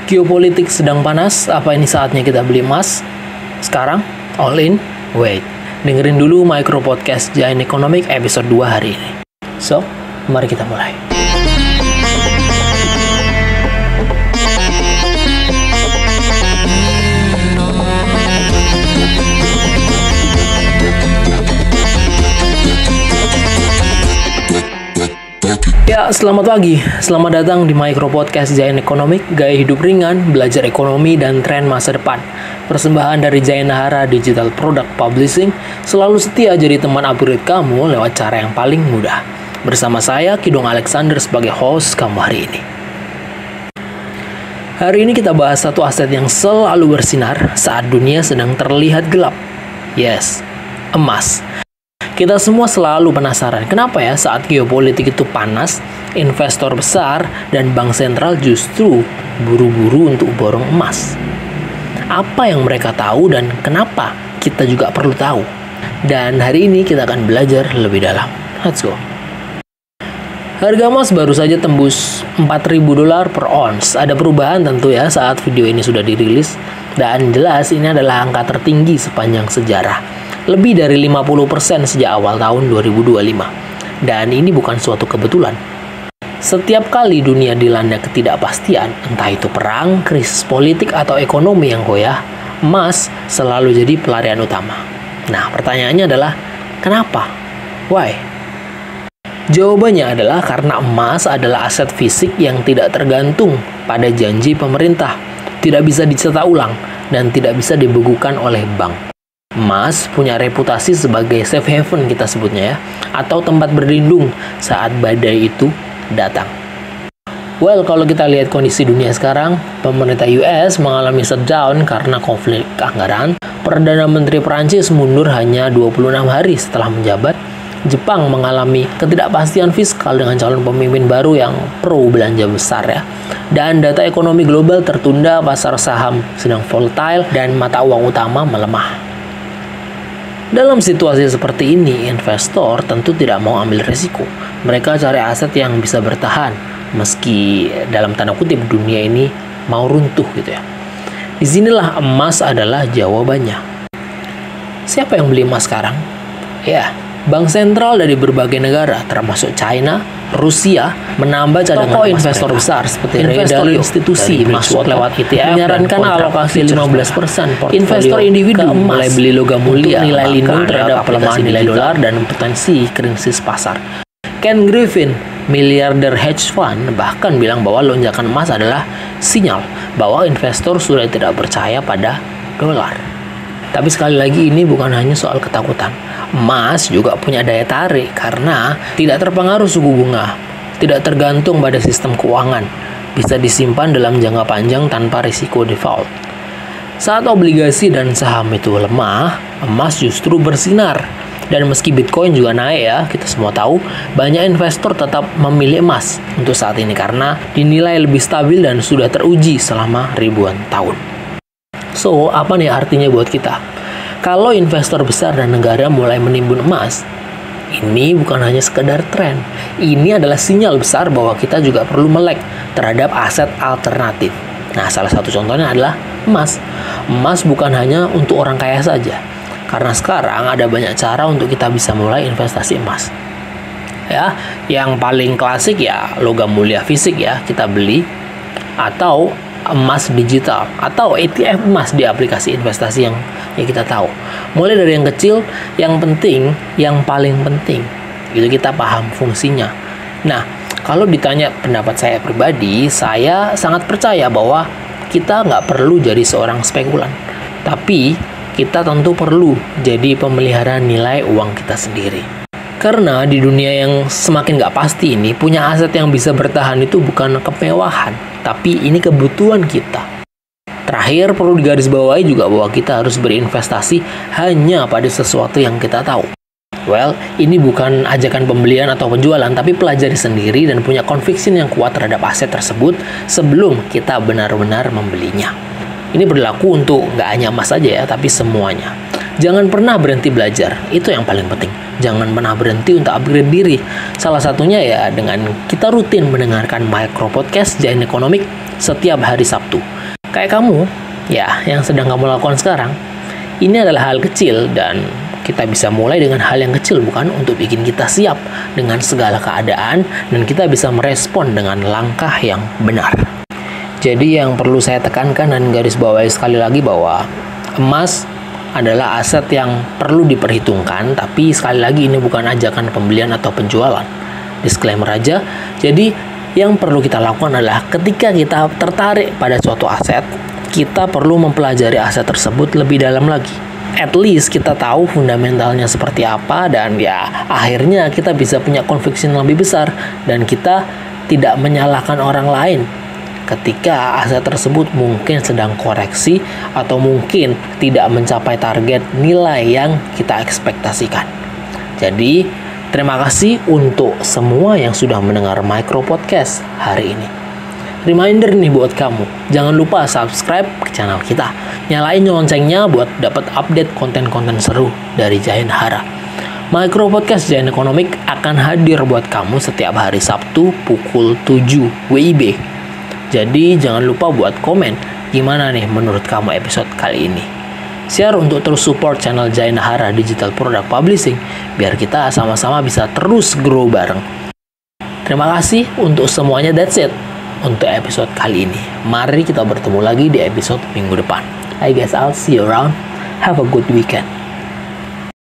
Geopolitik sedang panas, apa ini saatnya kita beli emas? Sekarang, all in, wait. Dengerin dulu Micro Podcast Giant Economic episode 2 hari ini. So, mari kita mulai. Ya, selamat pagi. Selamat datang di Micro Podcast Giant Economic, gaya hidup ringan, belajar ekonomi, dan tren masa depan. Persembahan dari Giant Nahara Digital Product Publishing, selalu setia jadi teman upgrade kamu lewat cara yang paling mudah. Bersama saya, Kidong Alexander sebagai host kamu hari ini. Hari ini kita bahas satu aset yang selalu bersinar saat dunia sedang terlihat gelap. Yes, emas. Kita semua selalu penasaran, kenapa ya saat geopolitik itu panas, investor besar dan bank sentral justru buru-buru untuk borong emas. Apa yang mereka tahu dan kenapa kita juga perlu tahu. Dan hari ini kita akan belajar lebih dalam. Let's go. Harga emas baru saja tembus $4.000 per ons. Ada perubahan tentu ya saat video ini sudah dirilis. Dan jelas ini adalah angka tertinggi sepanjang sejarah. Lebih dari 50% sejak awal tahun 2025. Dan ini bukan suatu kebetulan. Setiap kali dunia dilanda ketidakpastian, entah itu perang, krisis politik, atau ekonomi yang goyah, emas selalu jadi pelarian utama. Nah, pertanyaannya adalah, kenapa? Why? Jawabannya adalah karena emas adalah aset fisik yang tidak tergantung pada janji pemerintah, tidak bisa dicetak ulang, dan tidak bisa dibekukan oleh bank. Emas punya reputasi sebagai safe haven kita sebutnya ya, atau tempat berlindung saat badai itu datang. Well, kalau kita lihat kondisi dunia sekarang, pemerintah US mengalami shutdown karena konflik anggaran. Perdana Menteri Perancis mundur hanya 26 hari setelah menjabat. Jepang mengalami ketidakpastian fiskal dengan calon pemimpin baru yang pro belanja besar ya. Dan data ekonomi global tertunda, pasar saham sedang volatile, dan mata uang utama melemah. Dalam situasi seperti ini, investor tentu tidak mau ambil risiko. Mereka cari aset yang bisa bertahan, meski dalam tanda kutip dunia ini mau runtuh gitu ya. Disinilah emas adalah jawabannya. Siapa yang beli emas sekarang? Ya, bank sentral dari berbagai negara, termasuk China, Rusia, menambah cadangan emas investor mereka. Besar seperti investor institusi masuk lewat ETF menyarankan alokasi 15% investor individu mulai beli logam mulia, nilai lindung terhadap pelemahan nilai dolar dan potensi krisis pasar. Ken Griffin, miliarder hedge fund, bahkan bilang bahwa lonjakan emas adalah sinyal bahwa investor sudah tidak percaya pada dolar. Tapi sekali lagi ini bukan hanya soal ketakutan. Emas juga punya daya tarik karena tidak terpengaruh suku bunga, tidak tergantung pada sistem keuangan, bisa disimpan dalam jangka panjang tanpa risiko default. Saat obligasi dan saham itu lemah, emas justru bersinar. Dan meski Bitcoin juga naik ya, kita semua tahu, banyak investor tetap memilih emas untuk saat ini karena dinilai lebih stabil dan sudah teruji selama ribuan tahun. So, apa nih artinya buat kita? Kalau investor besar dan negara mulai menimbun emas, ini bukan hanya sekedar tren. Ini adalah sinyal besar bahwa kita juga perlu melek terhadap aset alternatif. Nah, salah satu contohnya adalah emas. Emas bukan hanya untuk orang kaya saja. Karena sekarang ada banyak cara untuk kita bisa mulai investasi emas. Ya, yang paling klasik ya logam mulia fisik ya, kita beli, atau emas digital atau ETF emas di aplikasi investasi yang kita tahu. Mulai dari yang kecil, yang penting, yang paling penting itu kita paham fungsinya. Nah, kalau ditanya pendapat saya pribadi, saya sangat percaya bahwa kita nggak perlu jadi seorang spekulan, tapi kita tentu perlu jadi pemelihara nilai uang kita sendiri. Karena di dunia yang semakin nggak pasti ini, punya aset yang bisa bertahan itu bukan kemewahan, tapi ini kebutuhan kita. Terakhir, perlu digarisbawahi juga bahwa kita harus berinvestasi hanya pada sesuatu yang kita tahu. Well, ini bukan ajakan pembelian atau penjualan, tapi pelajari sendiri dan punya conviction yang kuat terhadap aset tersebut sebelum kita benar-benar membelinya. Ini berlaku untuk nggak hanya emas saja ya, tapi semuanya. Jangan pernah berhenti belajar, itu yang paling penting. Jangan pernah berhenti untuk upgrade diri. Salah satunya ya dengan kita rutin mendengarkan micro podcast Jain Ekonomik setiap hari Sabtu. Kayak kamu, ya yang sedang kamu lakukan sekarang. Ini adalah hal kecil dan kita bisa mulai dengan hal yang kecil, bukan, untuk bikin kita siap dengan segala keadaan dan kita bisa merespon dengan langkah yang benar. Jadi yang perlu saya tekankan dan garis bawahi sekali lagi bahwa emas adalah aset yang perlu diperhitungkan, tapi sekali lagi ini bukan ajakan pembelian atau penjualan. Disclaimer aja. Jadi yang perlu kita lakukan adalah ketika kita tertarik pada suatu aset, kita perlu mempelajari aset tersebut lebih dalam lagi. At least kita tahu fundamentalnya seperti apa dan ya akhirnya kita bisa punya conviction lebih besar dan kita tidak menyalahkan orang lain ketika aset tersebut mungkin sedang koreksi atau mungkin tidak mencapai target nilai yang kita ekspektasikan. Jadi, terima kasih untuk semua yang sudah mendengar micro podcast hari ini. Reminder nih buat kamu, jangan lupa subscribe ke channel kita. Nyalain loncengnya buat dapat update konten-konten seru dari Jain Hara. Micro podcast Jain Ekonomik akan hadir buat kamu setiap hari Sabtu pukul 7 WIB. Jadi jangan lupa buat komen gimana nih menurut kamu episode kali ini. Share untuk terus support channel Jain Hara Digital Product Publishing biar kita sama-sama bisa terus grow bareng. Terima kasih untuk semuanya, that's it untuk episode kali ini. Mari kita bertemu lagi di episode minggu depan. I guess I'll see you around. Have a good weekend.